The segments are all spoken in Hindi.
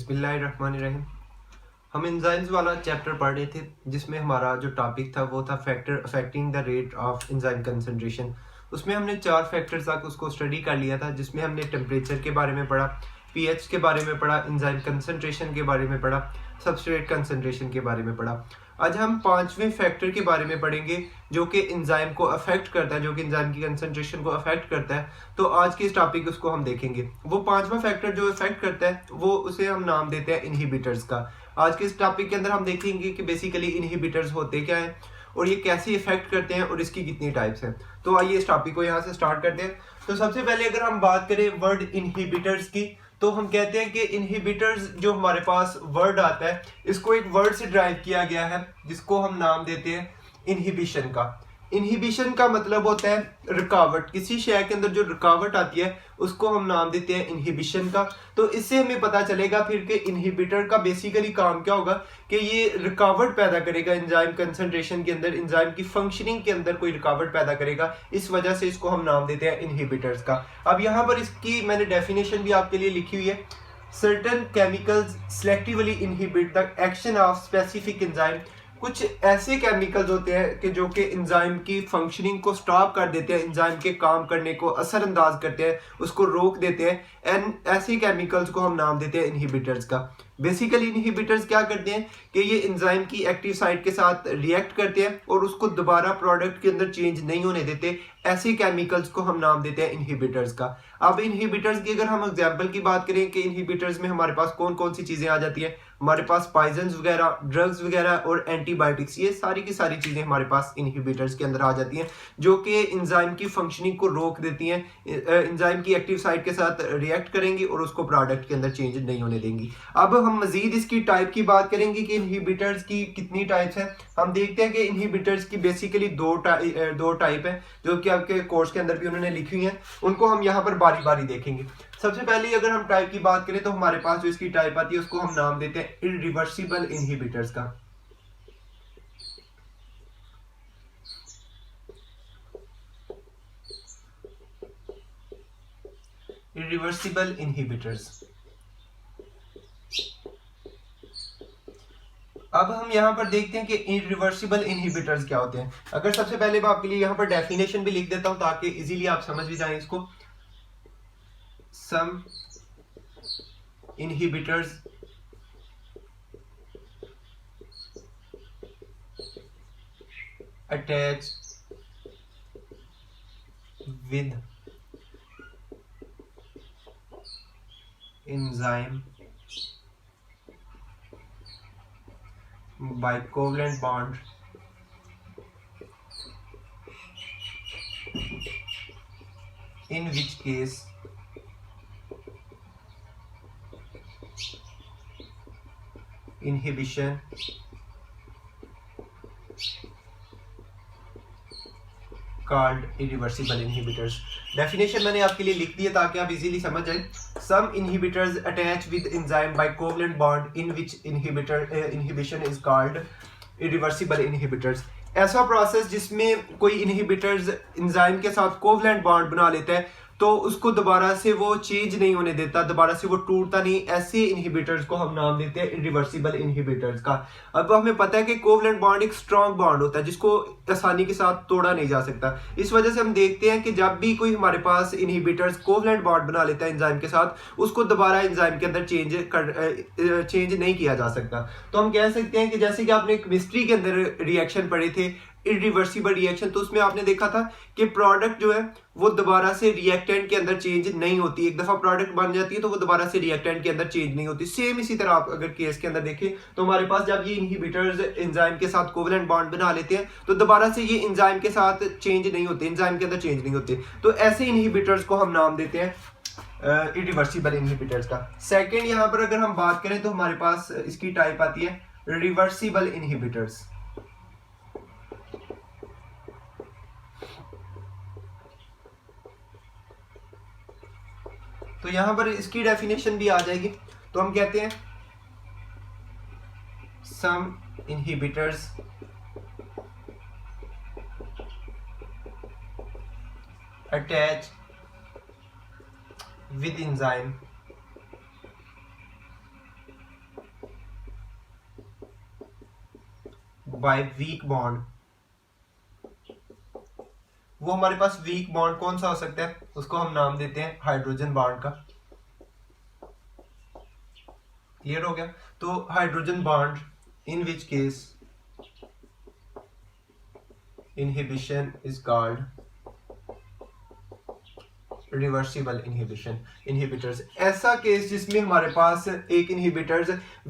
बिस्मिल्लाहिर्रहमानिर्रहीम। हम एंजाइम्स वाला चैप्टर पढ़ रहे थे जिसमें हमारा जो टॉपिक था वो था factor affecting the rate of enzyme concentration. उसमें हमने 4 फैक्टर्स तक उसको स्टडी कर लिया था, जिसमें हमने टेम्परेचर के बारे में पढ़ा, पीएच के बारे में पढ़ा, एंजाइम कंसंट्रेशन के बारे में पढ़ा, सबस्ट्रेट कंसंट्रेशन के बारे में पढ़ा। आज हम 5वें फैक्टर के बारे में पढ़ेंगे जो कि एंजाइम को अफेक्ट करता है, जो कि एंजाइम की कंसंट्रेशन को अफेक्ट करता है। तो आज के इस टॉपिक उसको हम देखेंगे। वो 5वां फैक्टर जो अफेक्ट करता है वो उसे हम नाम देते हैं इनहिबिटर्स का। आज के इस टॉपिक के अंदर हम देखेंगे कि बेसिकली इनहिबिटर्स होते क्या हैं और ये कैसे इफेक्ट करते हैं और इसकी कितनी टाइप्स हैं। तो आइए इस टॉपिक को यहाँ से स्टार्ट करते हैं। तो सबसे पहले अगर हम बात करें वर्ड इनहिबिटर्स की, तो हम कहते हैं कि इनहिबिटर्स जो हमारे पास वर्ड आता है इसको एक वर्ड से ड्राइव किया गया है जिसको हम नाम देते हैं इनहिबिशन का। इनहिबिशन का मतलब होता है रुकावट। किसी शय के अंदर जो रुकावट आती है उसको हम नाम देते हैं इनहिबिशन का। तो इससे हमें पता चलेगा फिर कि इनहिबिटर का बेसिकली काम क्या होगा कि ये रुकावट पैदा करेगा एंजाइम कंसंट्रेशन के अंदर, एंजाइम की फंक्शनिंग के अंदर कोई रुकावट पैदा करेगा। इस वजह से इसको हम नाम देते हैं इनहिबिटर्स का। अब यहाँ पर इसकी मैंने डेफिनेशन भी आपके लिए लिखी हुई है। Certain chemicals selectively inhibit the action of specific enzyme. कुछ ऐसे केमिकल्स होते हैं कि जो कि एंजाइम की फंक्शनिंग को स्टॉप कर देते हैं, एंजाइम के काम करने को असरअंदाज करते हैं, उसको रोक देते हैं। एंड ऐसे केमिकल्स को हम नाम देते हैं इनहिबिटर्स का। बेसिकली इनहिबिटर्स क्या करते हैं कि ये एंजाइम की एक्टिव साइट के साथ रिएक्ट करते हैं और उसको दोबारा प्रोडक्ट के अंदर चेंज नहीं होने देते। ऐसे केमिकल्स को हम नाम देते हैं इनहिबिटर्स का। अब इनहिबिटर्स की अगर हम एग्जांपल की बात करें कि इनहिबिटर्स में हमारे पास कौन कौन सी चीजें आ जाती हैं, हमारे पास पॉइजन्स वगैरह, ड्रग्स वगैरह और एंटीबायोटिक्स, ये सारी की सारी चीजें हमारे पास इनहिबिटर्स के अंदर आ जाती हैं जो कि एंजाइम की फंक्शनिंग को रोक देती हैं, एंजाइम की एक्टिव साइट के साथ रिएक्ट करेंगी और उसको प्रोडक्ट के अंदर चेंज नहीं होने देंगी। अब हम मजीद इसकी टाइप की बात करेंगे कि इनहिबिटर्स की कितनी टाइप्स हैं। हम देखते हैं कि इनहिबिटर्स की बेसिकली दो टाइप है जो कि आपके कोर्स के अंदर भी उन्होंने लिखी हुई हैं। उनको हम यहाँ पर बारी बारी देखेंगे। सबसे पहले अगर हम टाइप की बात करें तो हमारे पास जो इसकी टाइप आती है उसको हम नाम देते हैं इरिवर्सिबल इनहिबिटर्स का। Irreversible inhibitors. अब हम यहाँ पर देखते हैं कि इरिवर्सिबल इनहिबिटर्स क्या होते हैं। अगर सबसे पहले मैं आपके लिए यहाँ पर डेफिनेशन भी लिख देता हूँ ताकि इजीली आप समझ भी जाएं इसको। सम inhibitors attach with enzyme by covalent bond in which case inhibition called irreversible inhibitors। Definition मैंने आपके लिए लिख दी है ताकि आप इजीली समझ जाएं। Some inhibitors attach with enzyme by covalent bond in which inhibition is called irreversible inhibitors। ऐसा प्रोसेस जिसमें कोई इनहिबिटर्स एंजाइम के साथ कोवलेंट बॉन्ड बना लेता है तो उसको दोबारा से वो चेंज नहीं होने देता, दोबारा से वो टूटता नहीं। ऐसे इनहिबिटर्स को हम नाम देते हैं इरिवर्सिबल इनहिबिटर्स का। अब हमें पता है कि कोवलेंट बॉन्ड एक स्ट्रॉन्ग बॉन्ड होता है जिसको आसानी के साथ तोड़ा नहीं जा सकता। इस वजह से हम देखते हैं कि जब भी कोई हमारे पास इनहिबिटर्स कोवलेंट बॉन्ड बना लेता है एंजाइम के साथ, उसको दोबारा एंजाइम के अंदर चेंज नहीं किया जा सकता। तो हम कह सकते हैं कि जैसे कि आपने केमिस्ट्री के अंदर रिएक्शन पढ़े थे इरिवर्सिबल रिएक्शन, तो उसमें आपने देखा था कि प्रोडक्ट जो है वो दोबारा से रिएक्टेंट के अंदर चेंज नहीं होती। एक दफा प्रोडक्ट बन जाती है तो वो दोबारा से रिएक्टेंट के अंदर चेंज नहीं होती। सेम इसी तरह आप अगर केस के अंदर देखें तो हमारे पास जब ये इनहिबिटर्स एंजाइम के साथ कोवलेंट बॉन्ड बना लेते हैं तो दोबारा से ये एंजाइम के साथ चेंज नहीं होते, एंजाइम के अंदर चेंज नहीं होते। तो ऐसे इनहिबिटर्स को हम नाम देते हैं इरिवर्सिबल इनहिबिटर्स का। सेकेंड यहाँ पर अगर हम बात करें तो हमारे पास इसकी टाइप आती है रिवर्सिबल इनहिबिटर्स। तो यहां पर इसकी डेफिनेशन भी आ जाएगी। तो हम कहते हैं some inhibitors attach with enzyme by weak bond. वो हमारे पास वीक बॉन्ड कौन सा हो सकता है, उसको हम नाम देते हैं हाइड्रोजन बॉन्ड का। क्लियर हो गया। तो hydrogen bond in which case inhibition is called reversible inhibition inhibitors. ऐसा केस जिसमें हमारे पास एक इनहिबिटर्स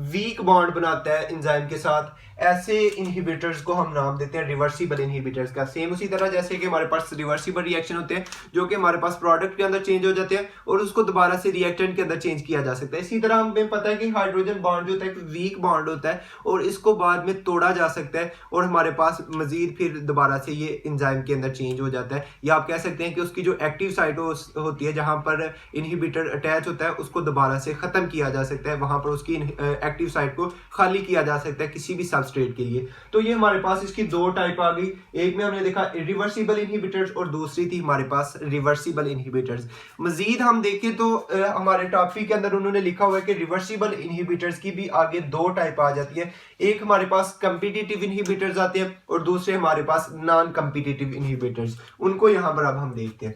वीक बॉन्ड बनाता है एंजाइम के साथ, ऐसे इनहिबिटर्स को हम नाम देते हैं रिवर्सिबल इनहिबिटर्स का। सेम उसी तरह जैसे कि हमारे पास रिवर्सिबल रिएक्शन होते हैं जो कि हमारे पास प्रोडक्ट के अंदर चेंज हो जाते हैं और उसको दोबारा से रिएक्टेंट के अंदर चेंज किया जा सकता है। इसी तरह हमें पता है कि हाइड्रोजन बॉन्ड जो होता है एक वीक बॉन्ड होता है और इसको बाद में तोड़ा जा सकता है और हमारे पास मजीद फिर दोबारा से ये एंजाइम के अंदर चेंज हो जाता है। या आप कह सकते हैं कि उसकी जो एक्टिव साइट होती है जहां पर इनहिबिटर अटैच होता है उसको दोबारा से खत्म किया जा सकता है, वहां पर उसकी एक्टिव साइट को खाली किया जा सकता है किसी भी सबस्ट्रेट के लिए। तो ये हमारे पास इसकी दो टाइप आ गई, एक में हमने देखा इरिवर्सिबल इनहिबिटर्स और दूसरी थी हमारे पास रिवर्सिबल इनहिबिटर्स। मजीद हम देखें तो हमारे टॉपिक के अंदर उन्होंने लिखा हुआ है कि रिवर्सिबल इनहिबिटर्स की भी आगे दो टाइप आ जाती है, एक हमारे पास कंपिटिटिव इनहिबिटर्स आते हैं और दूसरे हमारे पास नॉन कंपिटिटिव इनहिबिटर्स। उनको यहां पर अब हम देखते हैं।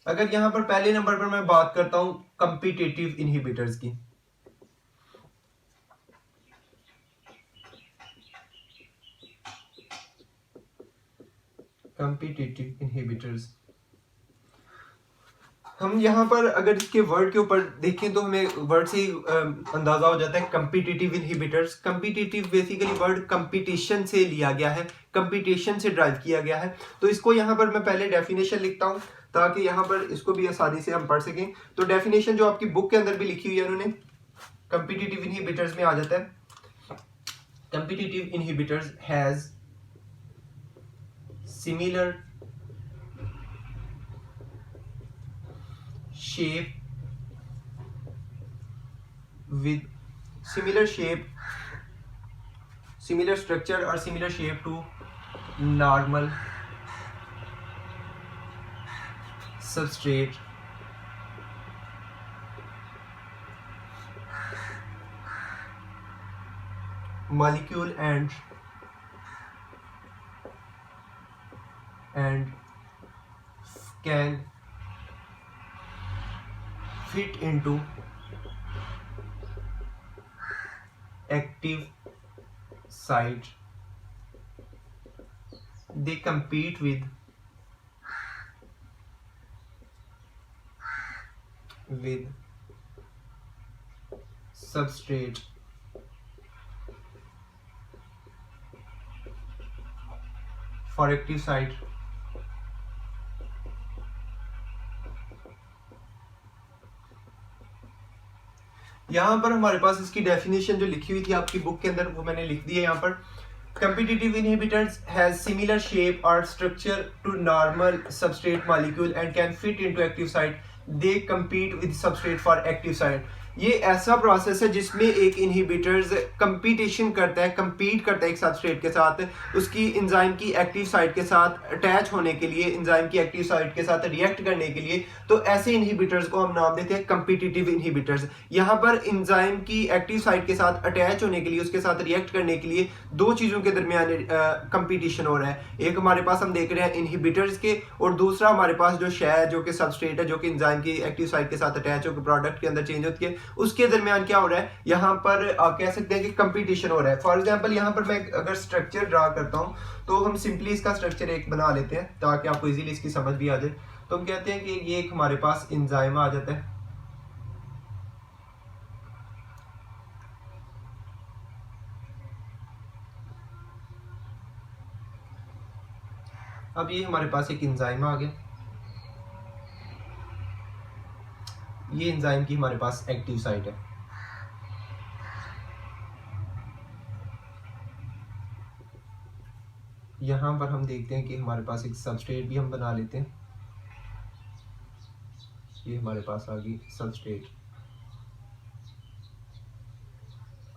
अगर यहां पर पहले नंबर पर मैं बात करता हूं कंपिटिटिव इनहिबिटर्स की, कंपिटिटिव इनहिबिटर्स, हम यहाँ पर अगर इसके वर्ड के ऊपर देखें तो हमें वर्ड से ही अंदाजा हो जाता है competitive inhibitors. Competitive basically word competition से लिया गया है, कंपटीशन से ड्राइव किया गया है। तो इसको यहाँ पर मैं पहले डेफिनेशन लिखता हूँ ताकि यहाँ पर इसको भी आसानी से हम पढ़ सकें। तो डेफिनेशन जो आपकी बुक के अंदर भी लिखी हुई है उन्होंने, कंपिटिटिव इनहिबिटर्स में आ जाता है, competitive inhibitors has similar shape with similar structure or similar shape to normal substrate molecule and can fit into active site. They compete with substrate for active site. यहाँ पर हमारे पास इसकी डेफिनेशन जो लिखी हुई थी आपकी बुक के अंदर वो मैंने लिख दी है यहाँ पर। Competitive inhibitors has similar shape or structure to normal substrate molecule and can fit into active site. They compete with substrate for active site. ये ऐसा प्रोसेस है जिसमें एक इनहिबिटर्स कंपटीशन करता है, कंपीट करता है एक सबस्ट्रेट के साथ उसकी एंजाइम की एक्टिव साइट के साथ अटैच होने के लिए, एंजाइम की एक्टिव साइट के साथ रिएक्ट करने के लिए। तो ऐसे इनहिबिटर्स को हम नाम देते हैं कंपटीटिव इनहिबिटर्स। यहाँ पर एंजाइम की एक्टिव साइट के साथ अटैच होने के लिए, उसके साथ रिएक्ट करने के लिए दो चीज़ों के दरमियान कंपटीशन हो रहा है। एक हमारे पास हम देख रहे हैं इनहिबिटर्स के और दूसरा हमारे पास जो शय जो कि सबस्ट्रेट है जो कि एंजाइम की एक्टिव साइट के साथ अटैच होकर प्रोडक्ट के अंदर चेंज होती है, उसके दरमियान क्या हो रहा है, यहाँ पर आप कह सकते हैं कि कंपटीशन हो रहा है। फॉर एग्जांपल यहाँ पर मैं अगर स्ट्रक्चर ड्रा करता हूँ तो हम सिंपली इसका स्ट्रक्चर एक बना लेते हैं ताकि आपको इजीली इसकी समझ भी आ जाए। तो हम कहते हैं कि ये एक हमारे पास एंजाइम आ जाता है, अब ये हमारे पास एक एंजाइम आ गया, ये एंजाइम की हमारे पास एक्टिव साइट है। यहां पर हम देखते हैं कि हमारे पास एक सबस्ट्रेट भी हम बना लेते हैं, ये हमारे पास आ गई सबस्ट्रेट।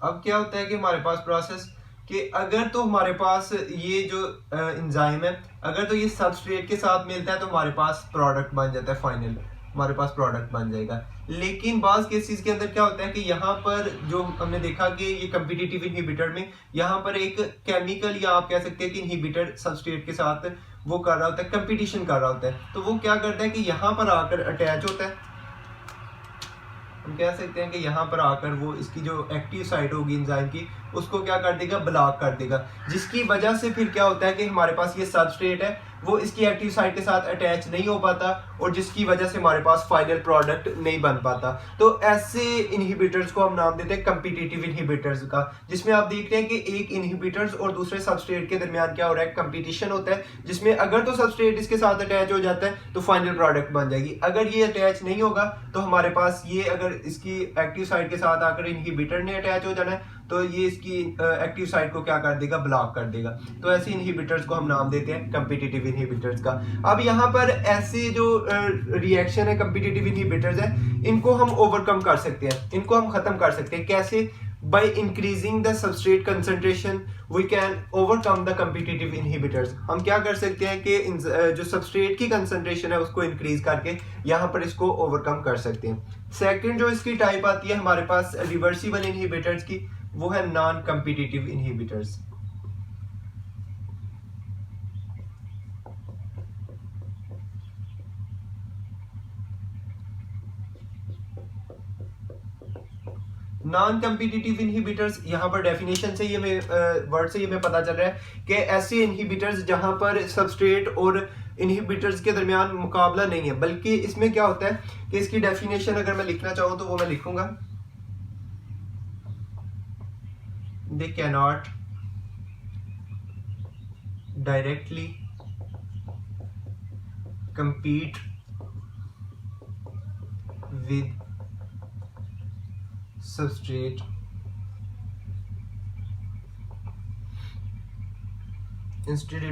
अब क्या होता है कि हमारे पास प्रोसेस कि अगर तो हमारे पास ये जो एंजाइम है अगर तो ये सबस्ट्रेट के साथ मिलता है तो हमारे पास प्रोडक्ट बन जाता है फाइनल। हमारे पास प्रोडक्ट बन जाएगा। लेकिन बाज़ केसेस के अंदर क्या होता है कि यहाँ पर जो हमने देखा कि ये कम्पिटिटिव इनहिबिटर में यहाँ पर एक केमिकल या आप कह सकते हैं कि इनहिबिटर सबस्ट्रेट के साथ वो कर रहा होता है, कंपटीशन कर रहा होता है। तो वो क्या करता है कि यहाँ पर आकर अटैच होता है, हम कह सकते हैं कि यहाँ पर आकर वो इसकी जो एक्टिव साइट होगी एंजाइम की उसको क्या कर देगा, ब्लॉक कर देगा, जिसकी वजह से फिर क्या होता है कि हमारे पास ये सबस्ट्रेट है वो इसकी एक्टिव साइट के साथ अटैच नहीं हो पाता और जिसकी वजह से हमारे पास फाइनल प्रोडक्ट नहीं बन पाता। तो ऐसे इनहिबिटर्स को हम नाम देते हैं कम्पिटिटिव इनहिबिटर्स का, जिसमें आप देख रहे हैं कि एक इनहिबिटर्स और दूसरे सबस्ट्रेट के दरमियान क्या हो रहा है, कंपटीशन होता है, जिसमें अगर तो सबस्ट्रेट इसके साथ अटैच हो जाता है तो फाइनल प्रोडक्ट बन जाएगी। अगर ये अटैच नहीं होगा तो हमारे पास ये अगर इसकी एक्टिव साइट के साथ आकर इनहिबिटर ने अटैच हो जाना है तो ये इसकी एक्टिव साइट को क्या कर देगा, ब्लॉक कर देगा। तो ऐसे इनहिबिटर्स को हम नाम देते हैं कम्पिटिटिव इनहिबिटर्स का। अब यहाँ पर ऐसे जो रिएक्शन है कम्पिटिटिव इनहिबिटर्स है, इनको हम ओवरकम कर सकते हैं, इनको हम खत्म कर सकते हैं। कैसे? By increasing the substrate concentration we can overcome the competitive inhibitors. हम क्या कर सकते हैं कि जो सबस्ट्रेट की कंसंट्रेशन है उसको इंक्रीज करके यहाँ पर इसको ओवरकम कर सकते हैं। सेकंड जो इसकी टाइप आती है हमारे पास रिवर्सिबल इनहिबिटर्स की, वो है non competitive inhibitors. Non competitive inhibitors, यहाँ पर डेफिनेशन से ये वर्ड से ये हमें पता चल रहा है कि ऐसे इनहिबिटर्स जहां पर सबस्ट्रेट और इनहिबिटर्स के दरमियान मुकाबला नहीं है, बल्कि इसमें क्या होता है कि इसकी डेफिनेशन अगर मैं लिखना चाहूँ तो वो मैं लिखूंगा, they cannot directly compete with substrate instead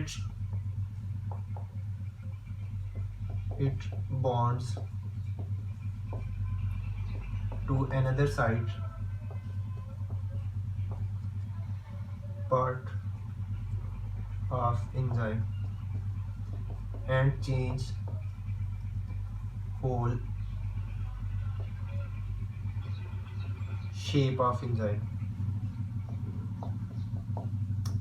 it bonds to another site part of enzyme and change whole shape of enzyme।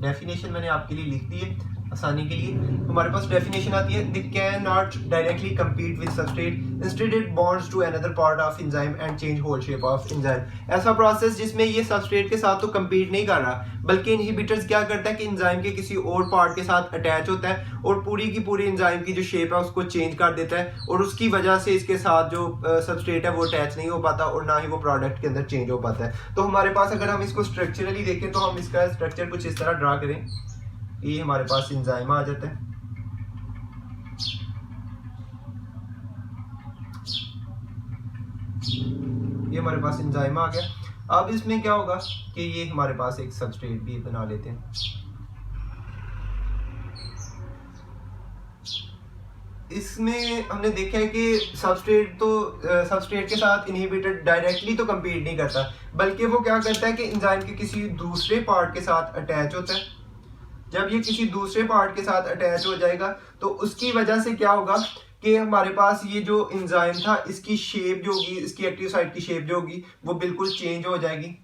Definition मैंने आपके लिए लिख दी है आसानी के लिए। हमारे पास डेफिनेशन आती है, they can not directly compete with substrate, instead it bonds to another part of enzyme and change whole shape of enzyme। ऐसा प्रोसेस जिसमें ये सबस्ट्रेट के साथ तो compete नहीं कर रहा, बल्कि इनहिबिटर्स क्या करता है कि एंजाइम के किसी और पार्ट के साथ अटैच होता है और पूरी की पूरी एंजाइम की जो शेप है उसको चेंज कर देता है और उसकी वजह से इसके साथ जो सबस्ट्रेट है वो अटैच नहीं हो पाता और ना ही वो प्रोडक्ट के अंदर चेंज हो पाता है। तो हमारे पास अगर हम इसको स्ट्रक्चरली देखें तो हम इसका स्ट्रक्चर कुछ इस तरह ड्रा करें, ये हमारे पास एंजाइम आ जाता है, ये हमारे पास एंजाइम आ गया। अब इसमें क्या होगा कि ये हमारे पास एक सबस्ट्रेट भी बना लेते हैं। इसमें हमने देखा है कि सबस्ट्रेट के साथ इनहिबिटर डायरेक्टली तो compete नहीं करता, बल्कि वो क्या करता है कि एंजाइम के किसी दूसरे पार्ट के साथ अटैच होता है। जब ये किसी दूसरे पार्ट के साथ अटैच हो जाएगा तो उसकी वजह से क्या होगा कि हमारे पास ये जो एंजाइम था इसकी शेप जो होगी, इसकी एक्टिव साइट की शेप जो होगी वो बिल्कुल चेंज हो जाएगी,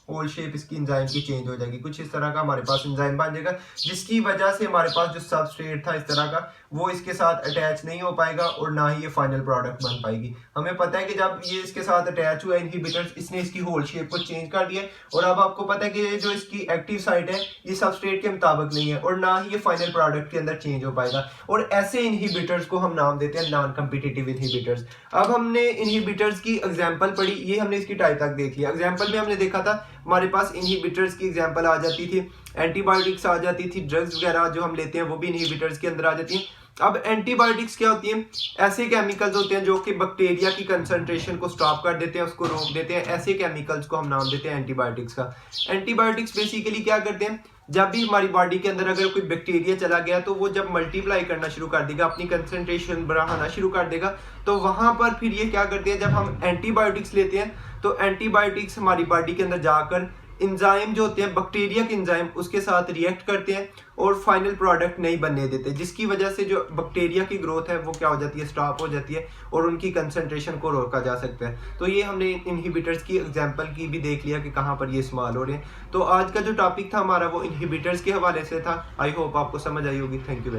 होल शेप इसकी एंजाइम की चेंज हो जाएगी। कुछ इस तरह का हमारे पास एंजाइम बन जाएगा, जिसकी वजह से हमारे पास जो सबस्ट्रेट था इस तरह का वो इसके साथ अटैच नहीं हो पाएगा और ना ही ये फाइनल प्रोडक्ट बन पाएगी। हमें पता है कि जब ये इसके साथ अटैच हुआ इनहिबिटर्स, इसने इसकी होल शेप को चेंज कर दिया और अब आपको पता है कि जो इसकी एक्टिव साइट है ये सबस्ट्रेट के मुताबिक नहीं है और ना ही ये फाइनल प्रोडक्ट के अंदर चेंज हो पाएगा। और ऐसे इनहिबिटर्स को हम नाम देते हैं नॉन कम्पिटिटिव इनहिबिटर्स। अब हमने इनहिबिटर्स की एग्जाम्पल पढ़ी, ये हमने इसकी टाइप तक देख लिया। एग्जाम्पल में हमने देखा था हमारे पास इनहिबिटर्स की एग्जांपल आ जाती थी, एंटीबायोटिक्स आ जाती थी, ड्रग्स वगैरह जो हम लेते हैं वो भी इनहिबिटर्स के अंदर आ जाती हैं। अब एंटीबायोटिक्स क्या होती हैं? ऐसे केमिकल्स होते हैं जो कि बैक्टीरिया की कंसंट्रेशन को स्टॉप कर देते हैं, उसको रोक देते हैं। ऐसे केमिकल्स को हम नाम देते हैं एंटीबायोटिक्स का। एंटीबायोटिक्स बेसिकली क्या करते हैं, जब भी हमारी बॉडी के अंदर अगर कोई बैक्टीरिया चला गया तो वो जब मल्टीप्लाई करना शुरू कर देगा, अपनी कंसंट्रेशन बढ़ाना शुरू कर देगा, तो वहां पर फिर ये क्या करते हैं, जब हम एंटीबायोटिक्स लेते हैं तो एंटीबायोटिक्स हमारी बॉडी के अंदर जाकर इंजाइम जो होते हैं बैक्टीरिया के इंजाइम उसके साथ रिएक्ट करते हैं और फाइनल प्रोडक्ट नहीं बनने देते, जिसकी वजह से जो बैक्टीरिया की ग्रोथ है वो क्या हो जाती है, स्टॉप हो जाती है और उनकी कंसंट्रेशन को रोका जा सकता है। तो ये हमने इनहिबिटर्स की एग्जांपल की भी देख लिया कि कहाँ पर ये इस्तेमाल हो रहे हैं। तो आज का जो टॉपिक था हमारा वो इनहिबिटर्स के हवाले से था। आई होप आपको समझ आई होगी। Thank you.